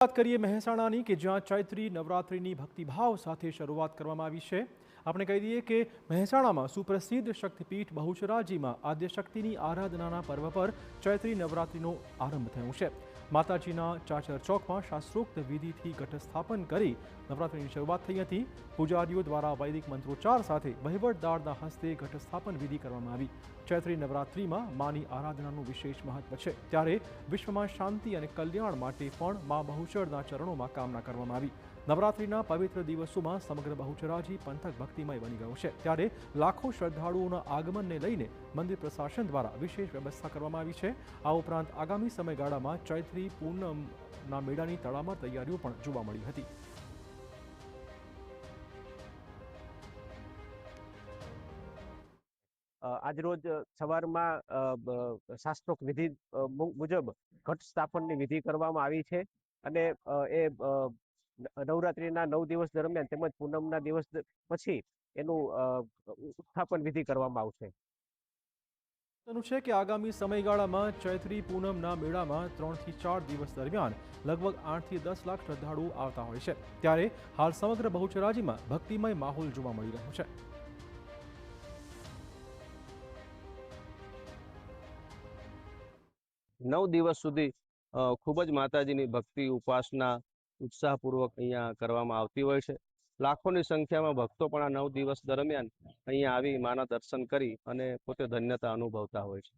વાત કરીએ મહેસાણાની કે જ્યાં ચૈત્રી નવરાત્રિની ભક્તિભાવ સાથે શરૂઆત કરવામાં આવી છે। આપણે કહી દઈએ કે મહેસાણામાં સુપ્રસિદ્ધ શક્તિપીઠ બહુચરાજીમાં આદ્યશક્તિની આરાધનાના પર્વ પર ચૈત્રી નવરાત્રિનો આરંભ થયો છે। માતાજીના ચાચર ચોકમાં શાસ્ત્રોક્ત વિધિથી ઘટસ્થાપન કરી નવરાત્રિની શરૂઆત થઈ હતી। પૂજારીઓ દ્વારા વૈદિક મંત્રોચ્ચાર સાથે વહીવટદારના હસ્તે ઘટસ્થાપન વિધિ કરવામાં આવી। ચૈત્રી નવરાત્રિમાં માની આરાધનાનું વિશેષ મહત્વ છે, ત્યારે વિશ્વમાં શાંતિ અને કલ્યાણ માટે પણ મા બહુચરના ચરણોમાં કામના કરવામાં આવી। નવરાત્રિના પવિત્ર દિવસોમાં સમગ્ર બહુચરાજી પંથક ભક્તિમય બની ગયો છે, ત્યારે લાખો શ્રદ્ધાળુઓના આગમનને લઈને મંદિર પ્રશાસન દ્વારા વિશેષ વ્યવસ્થા કરવામાં આવી છે। આ ઉપરાંત આગામી સમયગાળામાં ચૈત્રી પૂનમના મેળાની તડામાર તૈયારીઓ પણ જોવા મળી હતી। આજરોજ સવારમાં શાસ્ત્રોક્ત વિધિ મુજબ ઘટ સ્થાપનની વિધિ કરવામાં આવી છે અને એ નવરાત્રિના 9 દિવસ દરમિયાન તેમજ પૂનમના દિવસ પછી એનું ઉત્થાપન વિધિ કરવામાં આવશે। છે કે આગામી સમયગાળામાં ચૈત્રી પૂનમના મેળામાં 3 થી 4 દિવસ દરમિયાન લગભગ 8 થી 10 લાખ શ્રદ્ધાળુઓ આવતા હોય છે, ત્યારે હાલ સમગ્ર બહુચરાજીમાં ભક્તિમય માહોલ જોવા મળી રહ્યો છે। 9 દિવસ સુધી ખૂબ જ માતાજીની ભક્તિ ઉપાસના ઉત્સાહપૂર્વક અહીંયા કરવામાં આવતી હોય છે। લાખોની સંખ્યામાં ભક્તો પણ આ 9 દિવસ દરમિયાન અહીંયા આવી માના દર્શન કરી અને પોતે ધન્યતા અનુભવતા હોય છે।